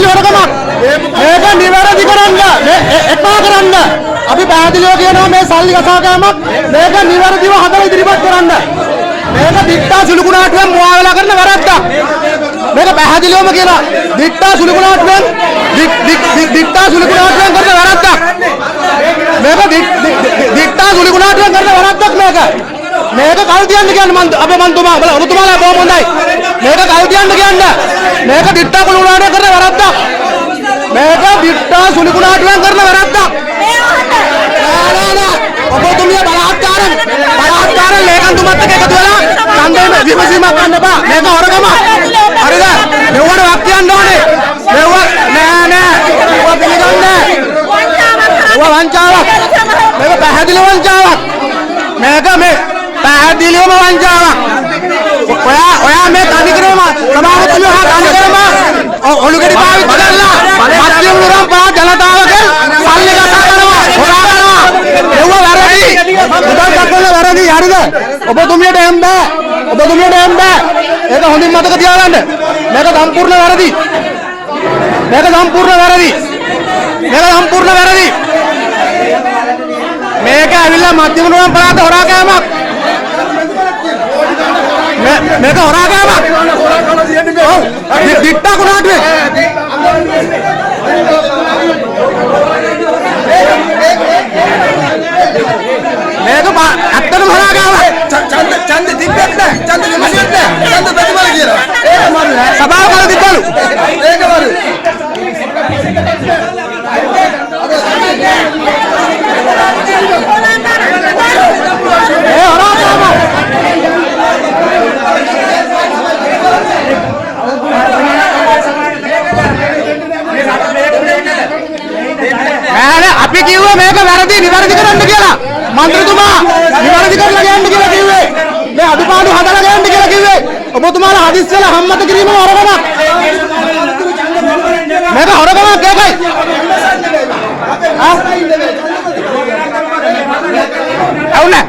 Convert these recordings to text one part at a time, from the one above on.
හොරකමක්. මේක නිවැරදි කරන්න. එපා කරන්න. අපි පැහැදිලිව කියනවා මේ සල්ලි කතා කෑමක් මේක නිවැරදිව හදලා ඉදිරිපත් කරන්න. මේක දිට්ටා සුළුකුණාටුවෙන් මුවා වෙලා කරන වැරද්දක්. මේක පැහැදිලිවම කියනවා. දිට්ටා සුළුකුණාටුවෙන් දිට්ටා සුළුකුණාටුවෙන් කරන වැරද්දක්. මේක දිට්ටා සුළුකුණාටුවෙන් කරන වැරද්දක් මේක. මේක කල් තියන්න කියන්නේ මම අපේ මන්තුමා ඔබතුමාලා බොහොම හොඳයි. මේක කල් තියන්න කියන්නේ. මේක දිට්ටා කුළුණාටුවෙන් කරන වැරද්දක්. මේක දිට්ටා සුළුකුණාටුවෙන් කරන වැරද්දක්. ඔබතුමිය බලාත්කාරයෙන් ලේකම්තුමත් එක්ක එකතු වෙලා ඡන්දේ විමසීමක් ගන්න එපා. මේක හොරකමක්. හරිද? මෙව්වට වක් කියන්න ඕනේ. මෙව්ව නෑ. ඔබ පිළිගන්නේ. ඔබ වංචාවක්. මේක පැහැදිලි වංචාවක්. මේක මේ පැහැදිලිවම වංචාවක්. ඔයා මේ තනිකරම සභාපතිතුමිය හා තනිකරම ඔලුගෙඩි පාවිච්චි කරලා මධ්‍යම නුරම් පහ ජනතාවගේ සල්ලි කතා කරනවා. හොරා කරනවා. මෙව්ව වැරදි. මුදල් දක්වන වැරදි. හරිද? ඔබතුමියට එම් බෑ. ඒක හොඳින් මතක තියාගන්න. මේක සම්පූර්ණ වැරදි. මේක ඇවිල්ලා මධ්‍යම නුවර පළාත හොරා කෑමක්. මේක හොරා කෑමක්. ඔව්. දිට්ටා කුණාටුවේ. මේක ඇත්තටම හොරා කෑමක්. ඡන්ද තිබ්බෙත් නෑ. ඡන්ද විමසියෙත් නෑ. ඡන්ද ප්‍රතිඵල කියලා. ඒක මරු නෑ. සභාව කල තිබ්බලු. ඒක මරු. අපි කිව්වේ මේක වැරදි නිවැරදි කරන්න කියලා. මන්ත්‍රීතුමා නිවැරදි කරලා ගන්න කියලා කිව්වේ. මේ අඩුපාඩු හදලා ගන්න කියලා කිව්වේ. ඔබතුමාලා හදිස් වෙලා හම්මත කිරීම හොරකමක්. මේක හොරකමක් ඒකයි. අවුනේ.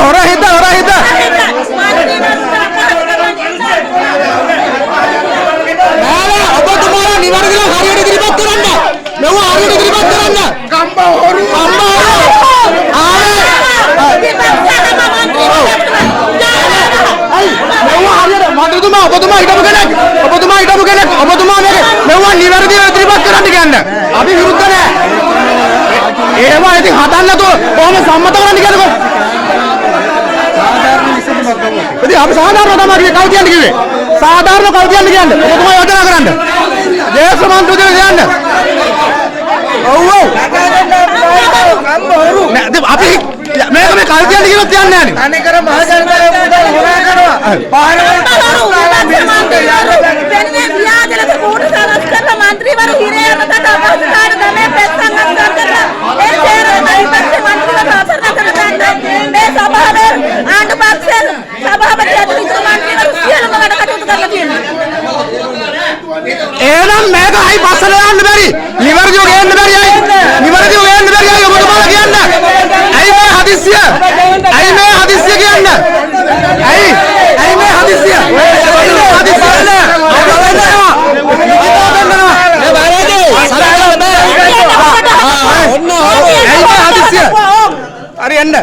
හොර හිත ඔබතුමාලා නිවැරදිව හරියට ඉදිරිපත් කරන්න. මෙව හරියට ඉදිරිපත් කරන්න. කම්බ හොරු ඔබතුමා හිටපු කෙනෙක්. ඔබතුමා මෙව නිවැරදිව ඉදිරිපත් කරන්න කියන්නේ. අපි විරුද්ධ නෑ. ඒවා ඉතින් හදන්න නැතුව කොහොම සම්මත කරන්න කියනකො. ඉතින් අපි සාධාරණ තමයි කවුද කියන්නේ. සාධාරණ කවුද කියන්නේ. ඔබතුමා යෝජනා කරන්න. දේශ මන්ත්‍රීතුමා කියන්නේ. ඔව්. අපි මේක මේ කල් කියන්නේ කියලා කියන්නේ නැහැ. අනේකර මහ ජනතාව මුදල් හොරා කරනවා. පාරවල් වෙන්නේ ව්‍යාජලක කෝටි සාරස් කරන മന്ത്രിවරු හිරේකට අපහසුතාවට ගමේ පෙත්තන් අත්කර කරලා ඒ තේරෙන ඉපස්සේ മന്ത്രിවරු අසරණ කරගන්න මේ සභාවේ ආණ්ඩු පක්ෂයෙන් සභාපති අධිකෘත മന്ത്രിවරු සියලුම වැඩ කටයුතු කරලා තියෙනවා. එහෙනම් මේක අයි පස්සල යන්න බැරි. නිවැරදිව ගේන්න බැරි අයි. ඔබතුමාලා කියන්න. ඇයි මේ හදිස්සිය කියන්න. ඇයි මේ හදිස්සිය? හරි එන්න.